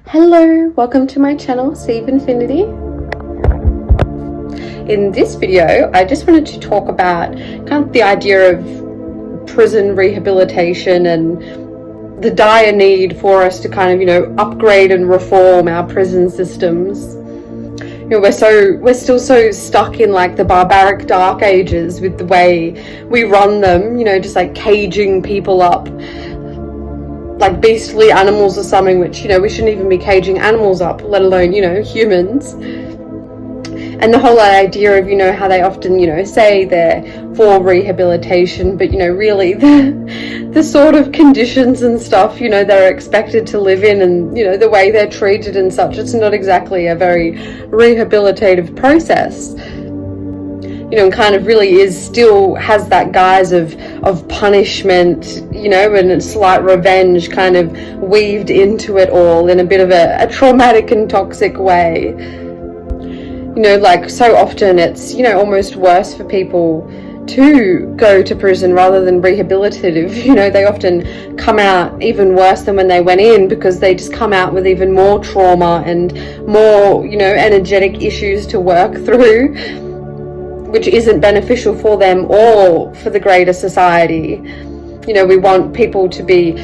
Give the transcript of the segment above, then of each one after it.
Hello, welcome to my channel, Save Infinity. In this video, I just wanted to talk about kind of the idea of prison rehabilitation and the dire need for us to kind of, upgrade and reform our prison systems. We're still so stuck in like the barbaric dark ages with the way we run them, just like caging people up like beastly animals or something, which, we shouldn't even be caging animals up, let alone, humans. And the whole idea of, how they often, say they're for rehabilitation, but, really the sort of conditions and stuff, they're expected to live in and, the way they're treated and such, it's not exactly a very rehabilitative process. And kind of really still has that guise of punishment, and a slight revenge kind of weaved into it all in a bit of a traumatic and toxic way. Like so often it's, almost worse for people to go to prison rather than rehabilitative. They often come out even worse than when they went in because they just come out with even more trauma and more, energetic issues to work through, which isn't beneficial for them or for the greater society. We want people to be,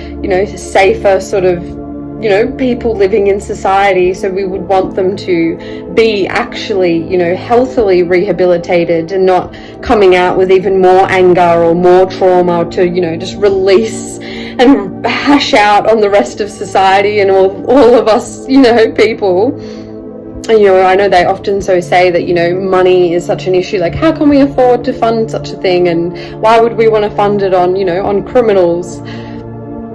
safer sort of, people living in society. So we would want them to be actually, healthily rehabilitated and not coming out with even more anger or more trauma to, just release and hash out on the rest of society and all of us, people. And, I know they often say that, money is such an issue. Like, how can we afford to fund such a thing? And why would we want to fund it on, on criminals?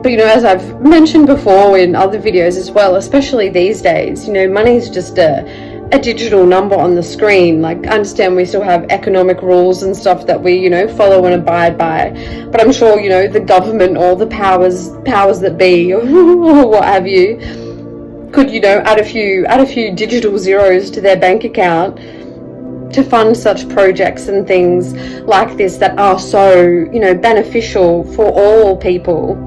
But, as I've mentioned before in other videos as well, especially these days, money is just a digital number on the screen. Like, I understand we still have economic rules and stuff that we, follow and abide by. But I'm sure, the government or the powers that be or what have you could, add a few digital zeros to their bank account to fund such projects and things like this that are so, beneficial for all people.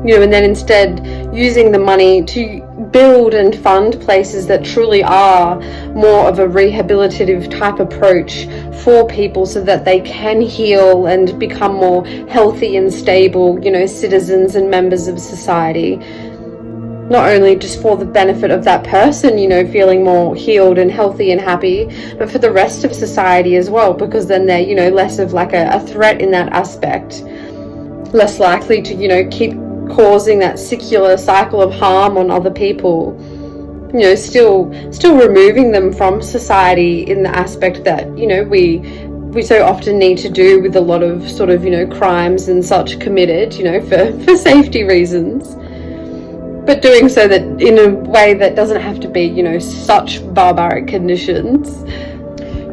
And then instead using the money to build and fund places that truly are more of a rehabilitative type approach for people so that they can heal and become more healthy and stable, citizens and members of society. Not only just for the benefit of that person, feeling more healed and healthy and happy, but for the rest of society as well, because then they're, less of like a threat in that aspect, less likely to, keep causing that circular cycle of harm on other people, still removing them from society in the aspect that, we so often need to do with a lot of sort of, crimes and such committed, for safety reasons. But doing so that in a way that doesn't have to be, such barbaric conditions.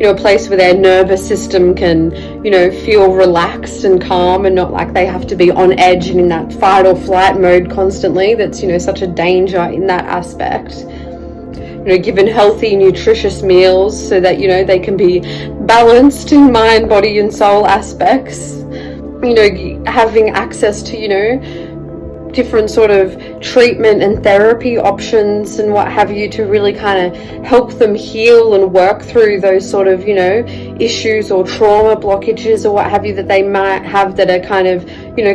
A place where their nervous system can, feel relaxed and calm and not like they have to be on edge and in that fight or flight mode constantly. That's, such a danger in that aspect. Given healthy, nutritious meals so that, they can be balanced in mind, body and soul aspects. Having access to, different sort of treatment and therapy options and what have you to really kind of help them heal and work through those sort of, issues or trauma blockages or what have you that they might have that are kind of,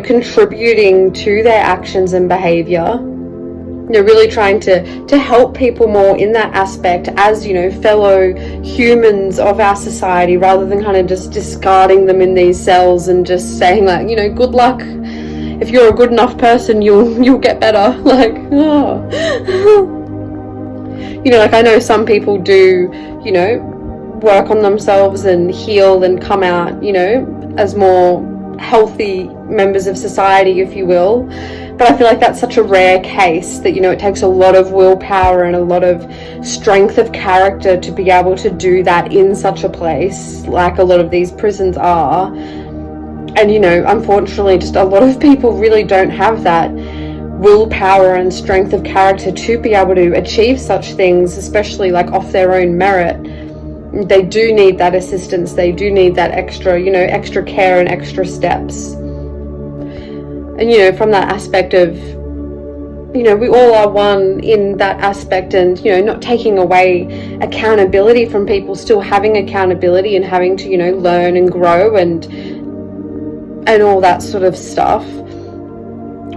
contributing to their actions and behavior. Really trying to help people more in that aspect as, fellow humans of our society, rather than kind of just discarding them in these cells and just saying like, good luck. If you're a good enough person, you'll get better. Like, oh. Like I know some people do, work on themselves and heal and come out, as more healthy members of society, if you will. But I feel like that's such a rare case that, it takes a lot of willpower and a lot of strength of character to be able to do that in such a place like a lot of these prisons are. And, unfortunately, just a lot of people really don't have that willpower and strength of character to be able to achieve such things, especially like off their own merit. They do need that assistance. They do need that extra, extra care and extra steps. And, from that aspect of you know, we all are one in that aspect, and, you know, not taking away accountability from people, still having accountability and having to, you know, learn and grow and all that sort of stuff,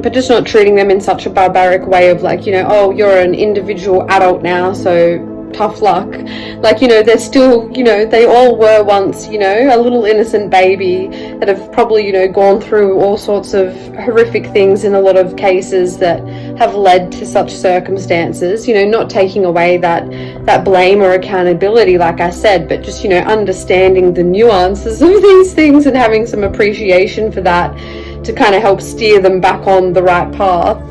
but just not treating them in such a barbaric way of like, you know, oh, you're an individual adult now, so tough luck. Like, you know, they're still, you know, they all were once, you know, a little innocent baby that have probably, you know, gone through all sorts of horrific things in a lot of cases that have led to such circumstances, you know, not taking away that blame or accountability, like I said, but just, you know, understanding the nuances of these things and having some appreciation for that to kind of help steer them back on the right path.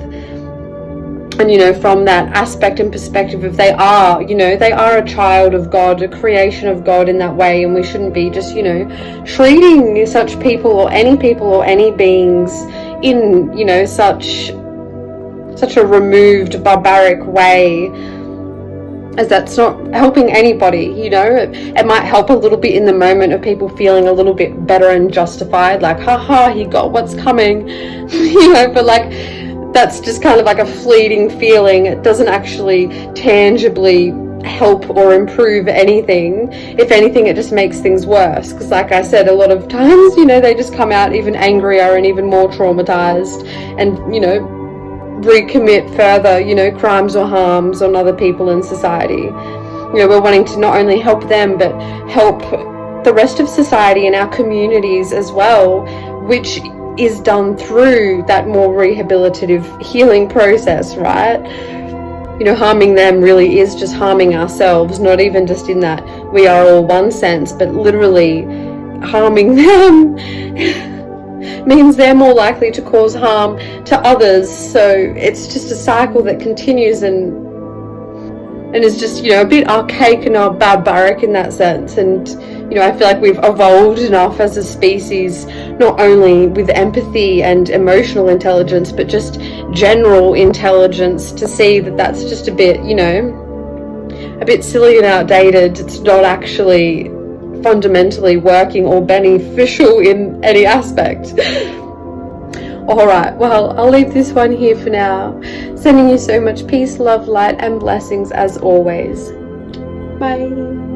And, you know, from that aspect and perspective of they are, you know, they are a child of God, a creation of God in that way, and we shouldn't be just, you know, treating such people or any beings in, you know, such a removed, barbaric way, as that's not helping anybody. You know, it might help a little bit in the moment of people feeling a little bit better and justified, like, haha, he got what's coming, you know, but like, that's just kind of like a fleeting feeling. It doesn't actually tangibly help or improve anything. If anything, it just makes things worse, because like I said, a lot of times, you know, they just come out even angrier and even more traumatized, and, you know, recommit further, you know, crimes or harms on other people in society. You know, we're wanting to not only help them, but help the rest of society and our communities as well, which is done through that more rehabilitative healing process, right? You know, harming them really is just harming ourselves, not even just in that we are all one sense, but literally harming them means they're more likely to cause harm to others. So it's just a cycle that continues and is just, you know, a bit archaic and barbaric in that sense. And, you know, I feel like we've evolved enough as a species, not only with empathy and emotional intelligence, but just general intelligence, to see that that's just a bit, you know, a bit silly and outdated. It's not actually fundamentally working or beneficial in any aspect. Alright, well, I'll leave this one here for now. Sending you so much peace, love, light, and blessings as always. Bye.